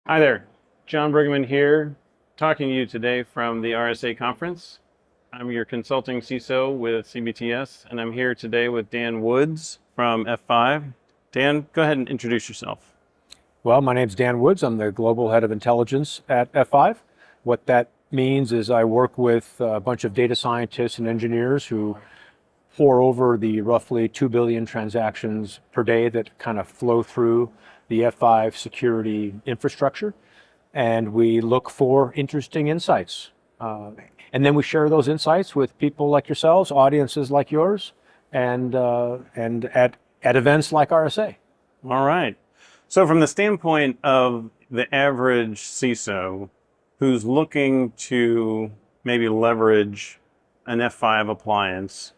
Hi there, John Brigman here, talking to you today from the RSA conference. I'm your consulting CISO with CBTS, and I'm here today with Dan Woods from F5. Dan, go ahead and introduce yourself. Well, my name's Dan Woods. I'm the Global Head of Intelligence at F5. What that means is I work with a bunch of data scientists and engineers who pore over the roughly 2 billion transactions per day that kind of flow through the F5 security infrastructure. And we look for interesting insights. And then we share those insights with people like yourselves, audiences like yours, and at events like RSA. All right. So from the standpoint of the average CISO who's looking to maybe leverage an F5 appliance,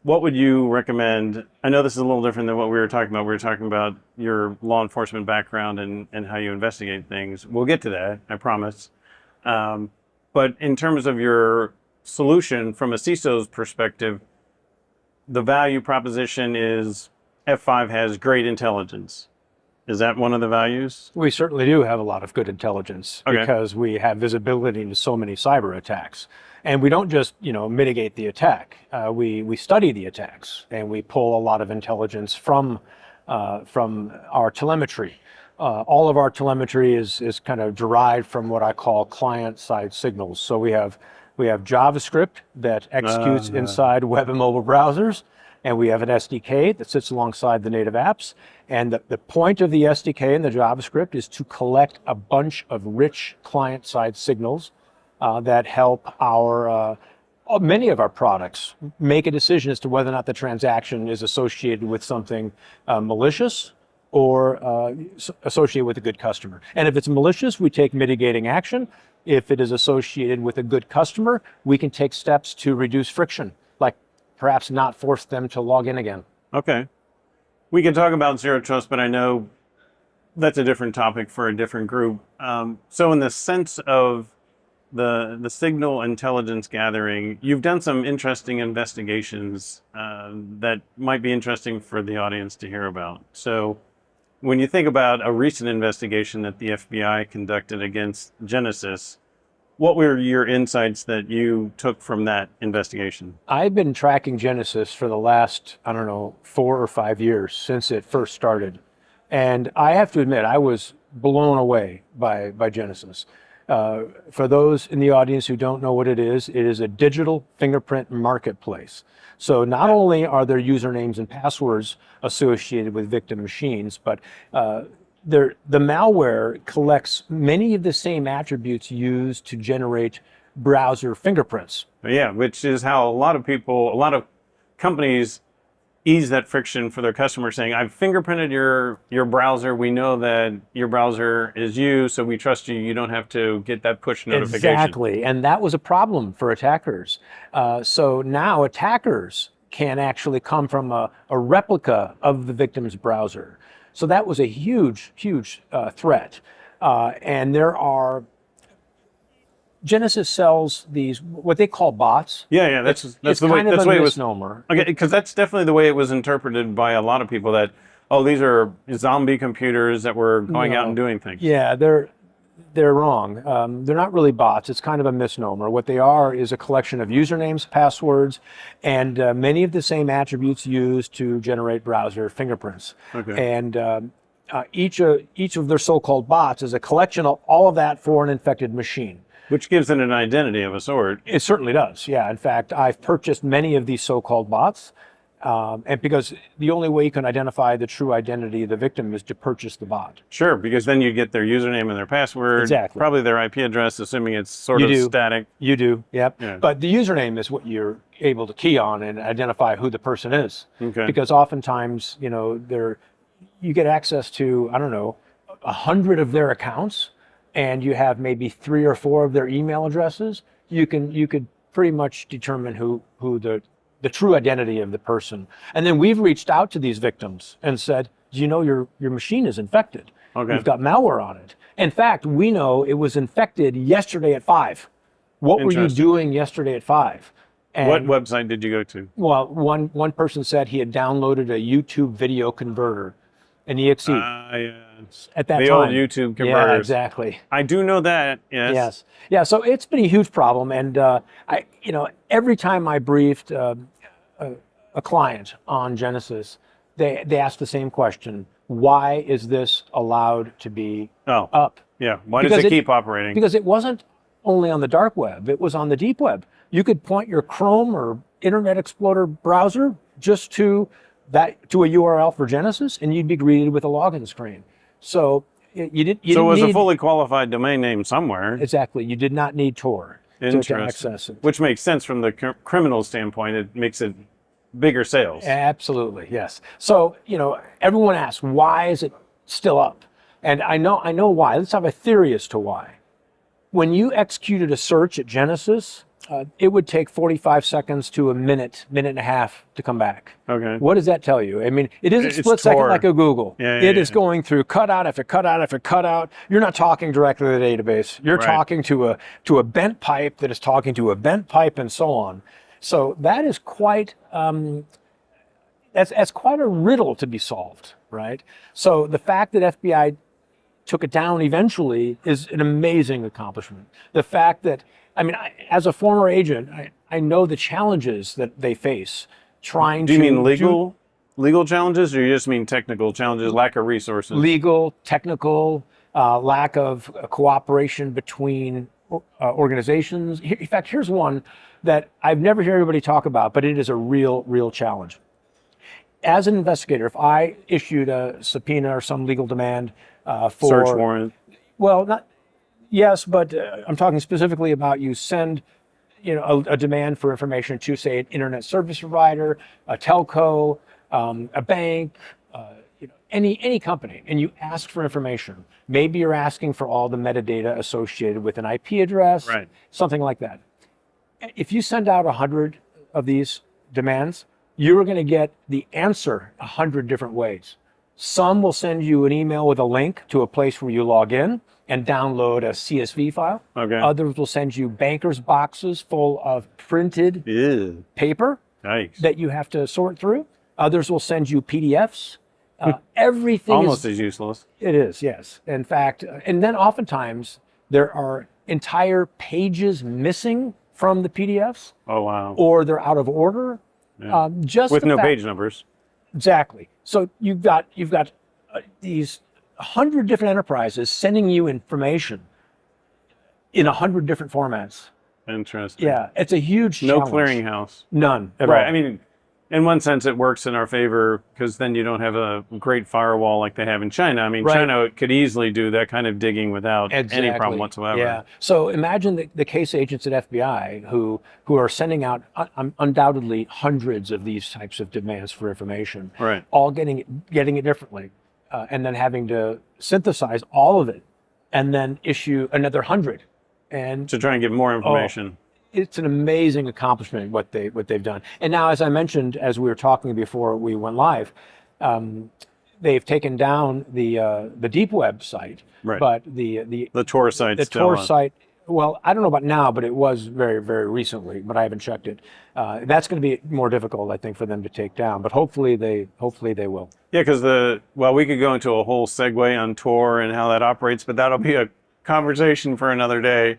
what would you recommend? I know this is a little different than what we were talking about. We were talking about your law enforcement background and how you investigate things. We'll get to that, I promise. But in terms of your solution from a CISO's perspective, the value proposition is F5 has great intelligence. Is that one of the values? We certainly do have a lot of good intelligence because we have visibility into so many cyber attacks. And we don't just, mitigate the attack. We study the attacks, and we pull a lot of intelligence from our telemetry. All of our telemetry is kind of derived from what I call client-side signals. So we have JavaScript that executes inside web and mobile browsers, and we have an SDK that sits alongside the native apps. And the point of the SDK and the JavaScript is to collect a bunch of rich client-side signals that help many of our products make a decision as to whether or not the transaction is associated with something malicious or associated with a good customer. And if it's malicious, we take mitigating action. If it is associated with a good customer, we can take steps to reduce friction, like perhaps not force them to log in again. Okay. We can talk about zero trust, but I know that's a different topic for a different group. So in the sense of the signal intelligence gathering, you've done some interesting investigations that might be interesting for the audience to hear about. So when you think about a recent investigation that the FBI conducted against Genesis, what were your insights that you took from that investigation? I've been tracking Genesis for the last, 4 or 5 years since it first started. And I have to admit, I was blown away by Genesis. For those in the audience who don't know what it is a digital fingerprint marketplace. So not only are there usernames and passwords associated with victim machines, but the malware collects many of the same attributes used to generate browser fingerprints. Yeah, which is how a lot of companies ease that friction for their customers, saying, I've fingerprinted your browser. We know that your browser is you, so we trust you. You don't have to get that push notification. Exactly, and that was a problem for attackers. So now attackers can actually come from a replica of the victim's browser. So that was a huge threat. And Genesis sells these, what they call bots. Yeah, that's the way it was. Misnomer. Okay, because that's definitely the way it was interpreted by a lot of people, that, these are zombie computers that were going out and doing things. Yeah, they're wrong. They're not really bots. It's kind of a misnomer. What they are is a collection of usernames, passwords, and many of the same attributes used to generate browser fingerprints. Okay. And each of their so-called bots is a collection of all of that for an infected machine. Which gives it an identity of a sort. It certainly does, yeah. In fact, I've purchased many of these so-called bots, and because the only way you can identify the true identity of the victim is to purchase the bot. Sure, because then you get their username and their password, exactly. Probably their IP address, assuming it's sort of static. You do, yep. Yeah. But the username is what you're able to key on and identify who the person is. Okay. Because oftentimes, you get access to, 100 of their accounts, and you have maybe 3 or 4 of their email addresses. You could pretty much determine who the true identity of the person. And then we've reached out to these victims and said, do you know your machine is infected? Okay. You've got malware on it. In fact, we know it was infected yesterday at 5. What were you doing yesterday at 5? And what website did you go to? Well, one person said he had downloaded a YouTube video converter an EXE Yes. at that The time. old YouTube converters. Yeah, exactly. I do know that. Yes. Yes. Yeah. So it's been a huge problem, and every time I briefed a client on Genesis, they ask the same question: why is this allowed to be up? Yeah. Why does it keep operating? Because it wasn't only on the dark web; it was on the deep web. You could point your Chrome or Internet Explorer browser just to a URL for Genesis, and you'd be greeted with a login screen. So you didn't. So it was a fully qualified domain name somewhere. Exactly. You did not need Tor to access it. Which makes sense from the criminal standpoint. It makes it bigger sales. Absolutely, yes. So everyone asks, why is it still up? And I know why. Let's have a theory as to why. When you executed a search at Genesis, it would take 45 seconds to a minute and a half to come back. Okay. What does that tell you? I mean, it isn't It's split second Tor. like a Google. Yeah, It is going through cutout after cutout after cutout. You're not talking directly to the database. You're talking to a bent pipe that is talking to a bent pipe, and so on. So that is quite that's quite a riddle to be solved, right? So the fact that FBI took it down eventually is an amazing accomplishment. The fact that, as a former agent, I know the challenges that they face trying to... Do you mean legal challenges, or you just mean technical challenges, lack of resources? Legal, technical, lack of cooperation between organizations. In fact, here's one that I've never heard anybody talk about, but it is a real challenge. As an investigator, if I issued a subpoena or some legal demand for... Search warrant. Well, yes, but I'm talking specifically about you send a demand for information to, say, an internet service provider, a telco, a bank, any company, and you ask for information. Maybe you're asking for all the metadata associated with an IP address, something like that. If you send out 100 of these demands, you're going to get the answer 100 different ways. Some will send you an email with a link to a place where you log in and download a CSV file. Okay. Others will send you banker's boxes full of printed paper that you have to sort through. Others will send you PDFs. Everything almost as useless. It is, yes. In fact, and then oftentimes there are entire pages missing from the PDFs. Oh, wow. Or they're out of order. Yeah. Just with no page numbers. Exactly. So you've got these 100 different enterprises sending you information in 100 different formats. Interesting. Yeah, it's a huge challenge. No clearinghouse. None at all. I mean, in one sense, it works in our favor because then you don't have a great firewall like they have in China. I mean, China could easily do that kind of digging without any problem whatsoever. Yeah. So imagine the case agents at FBI who are sending out undoubtedly hundreds of these types of demands for information, all getting it differently, and then having to synthesize all of it and then issue another 100. And to try and get more information. It's an amazing accomplishment what they've done. And now, as I mentioned, as we were talking before we went live, they've taken down the deep web site, but the Tor site. The Tor site. Well, I don't know about now, but it was very recently. But I haven't checked it. That's going to be more difficult, I think, for them to take down. But hopefully they will. Yeah, because we could go into a whole segue on Tor and how that operates, but that'll be a conversation for another day.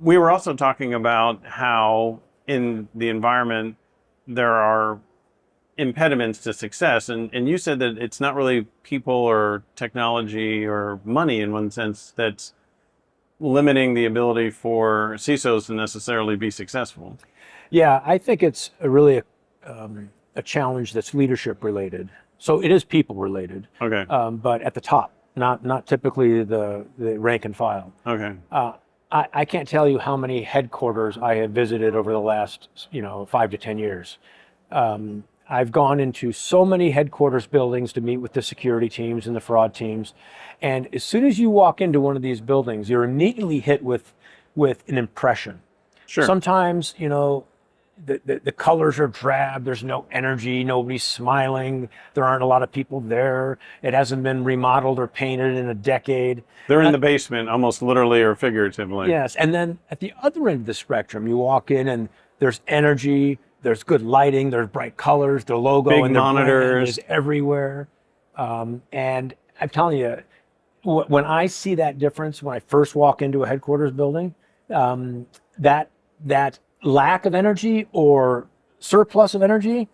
We were also talking about how in the environment there are impediments to success. And you said that it's not really people or technology or money in one sense that's limiting the ability for CISOs to necessarily be successful. Yeah, I think it's really a challenge that's leadership related. So it is people related. Okay. But at the top, not typically the rank and file. Okay. I can't tell you how many headquarters I have visited over the last 5 to 10 years. I've gone into so many headquarters buildings to meet with the security teams and the fraud teams. And as soon as you walk into one of these buildings, you're immediately hit with an impression. Sure. Sometimes, the colors are drab, there's no energy, nobody's smiling, there aren't a lot of people there, it hasn't been remodeled or painted in a decade. They're in the basement, almost literally or figuratively. Yes, and then at the other end of the spectrum, you walk in and there's energy, there's good lighting, there's bright colors, the logo big and the monitors brand is everywhere. And I'm telling you, when I see that difference, when I first walk into a headquarters building, that lack of energy or surplus of energy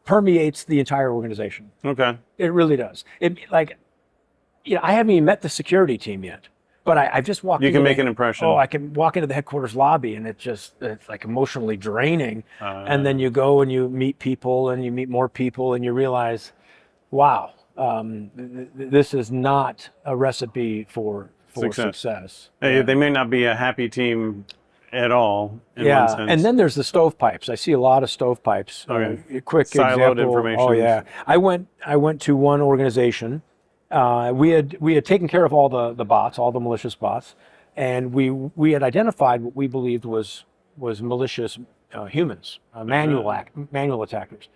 permeates the entire organization. Okay. It really does. I haven't even met the security team yet, but I've just walked. You can make an impression. Oh, I can walk into the headquarters lobby, and it's like emotionally draining. And then you go and you meet people, and you meet more people, and you realize, wow, this is not a recipe for success. They may not be a happy team at all. In one sense. And then there's the stovepipes. I see a lot of stovepipes. Quick Siloed example. information. Oh yeah, I went to one organization. We had taken care of all the bots, all the malicious bots, and we had identified what we believed was malicious humans, manual attackers.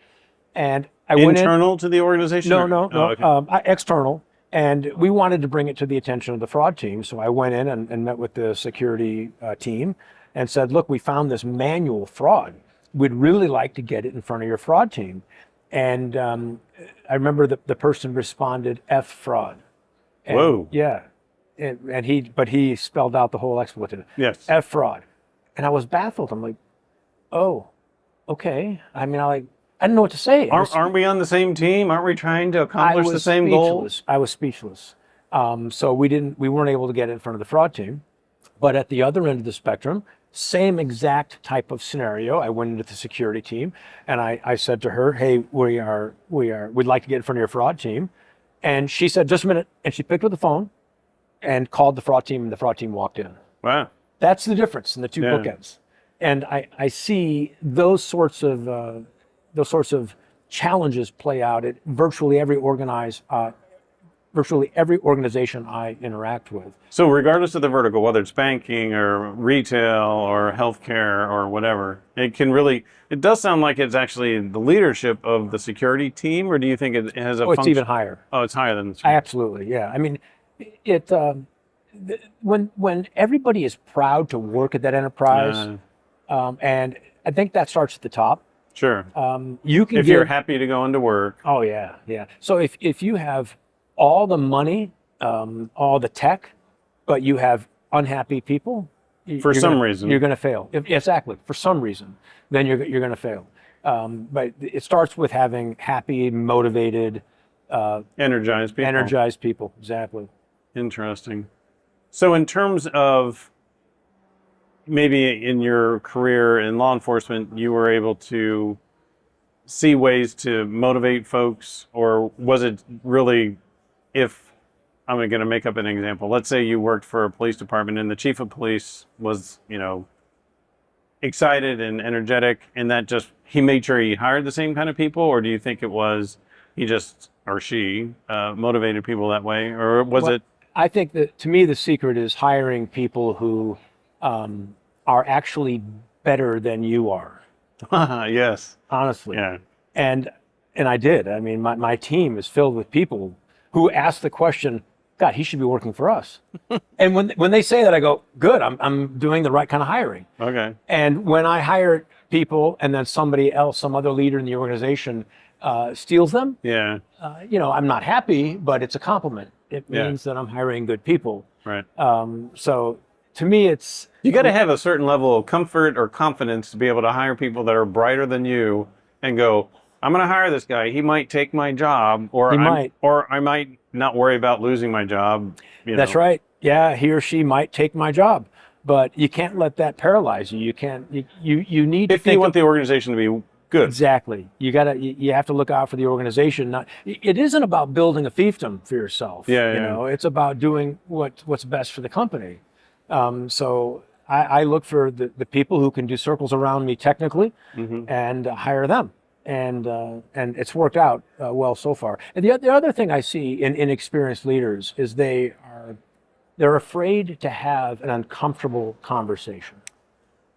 And I went internal to the organization? No, okay. External. And we wanted to bring it to the attention of the fraud team. So I went in and met with the security team and said, look, we found this manual fraud. We'd really like to get it in front of your fraud team. And I remember the person responded, F fraud. And, whoa. Yeah. And he spelled out the whole expletive. Yes. F fraud. And I was baffled. I'm like, oh, okay. I mean, I didn't know what to say. Aren't we on the same team? Aren't we trying to accomplish the same goal? I was speechless. So we weren't able to get it in front of the fraud team. But at the other end of the spectrum, same exact type of scenario. I went into the security team and I said to her, hey, we'd like to get in front of your fraud team. And she said, just a minute. And she picked up the phone and called the fraud team, and the fraud team walked in. Wow. That's the difference in the two bookends. And I see those sorts of challenges play out at virtually every organization I interact with. So regardless of the vertical, whether it's banking or retail or healthcare or whatever, it does sound like it's actually the leadership of the security team, or do you think it has a function? It's even higher. Oh, it's higher than the security. Absolutely, yeah. I mean, when everybody is proud to work at that enterprise, and I think that starts at the top. Sure. You're happy to go into work. Oh yeah. So if you have all the money, all the tech, but you have unhappy people, for some reason, you're going to fail. Exactly. For some reason, then you're going to fail. But it starts with having happy, motivated, energized people. Energized people. Exactly. Interesting. So in terms of maybe in your career in law enforcement, you were able to see ways to motivate folks, or was it really, if I'm going to make up an example, let's say you worked for a police department and the chief of police was, excited and energetic, and that just, he made sure he hired the same kind of people, or do you think it was he just, or she, motivated people that way, or was it? I think that, to me, the secret is hiring people who are actually better than you are. Yes. Honestly. Yeah. And I did. I mean, my team is filled with people who ask the question, God, he should be working for us. And when they say that, I go, good, I'm doing the right kind of hiring. Okay. And when I hire people and then somebody else, some other leader in the organization steals them, I'm not happy, but it's a compliment. It means that I'm hiring good people. Right. So to me, it's... You got to have a certain level of comfort or confidence to be able to hire people that are brighter than you and go, I'm going to hire this guy. He might take my job, or I might not worry about losing my job. That's right. Yeah, he or she might take my job, but you can't let that paralyze you. You can't. You need to. If you want the organization to be good. Exactly. You have to look out for the organization. It isn't about building a fiefdom for yourself. It's about doing what's best for the company. So I look for the people who can do circles around me technically, and hire them. And it's worked out well so far. And the other thing I see in inexperienced leaders is they're afraid to have an uncomfortable conversation.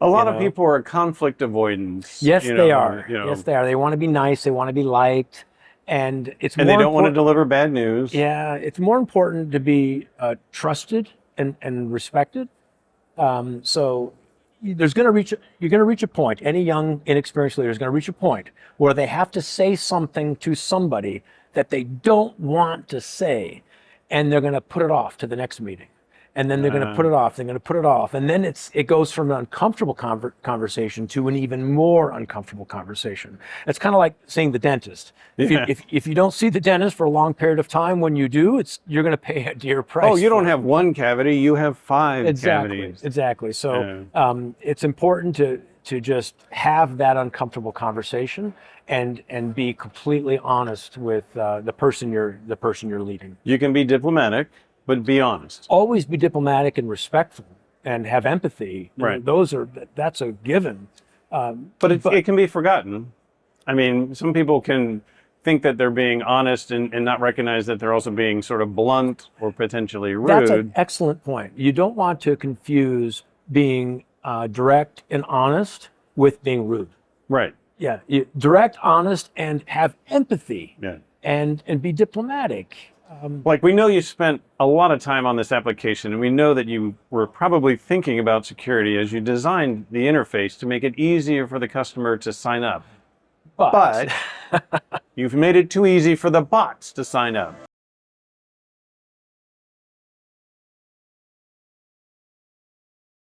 A lot of people are conflict avoidance. Yes, they are. Yes, they are. They want to be nice. They want to be liked, and they don't want to deliver bad news. Yeah, it's more important to be trusted and respected. So you're going to reach a point. Any young, inexperienced leader is going to reach a point where they have to say something to somebody that they don't want to say, and they're going to put it off to the next meeting. And then they're going to put it off. They're going to put it off, and then it goes from an uncomfortable conversation to an even more uncomfortable conversation. It's kind of like seeing the dentist. If you don't see the dentist for a long period of time, when you do, you're going to pay a dear price. Oh, you don't have one cavity; you have five cavities. Exactly. So it's important to just have that uncomfortable conversation and be completely honest with the person you're leading. You can be diplomatic, but be honest. Always be diplomatic and respectful and have empathy. Right. That's a given. But it can be forgotten. I mean, some people can think that they're being honest and not recognize that they're also being sort of blunt or potentially rude. That's an excellent point. You don't want to confuse being direct and honest with being rude. Right. Yeah. Direct, honest, and have empathy. Yeah. And be diplomatic. Like, we know you spent a lot of time on this application, and we know that you were probably thinking about security as you designed the interface to make it easier for the customer to sign up. But you've made it too easy for the bots to sign up.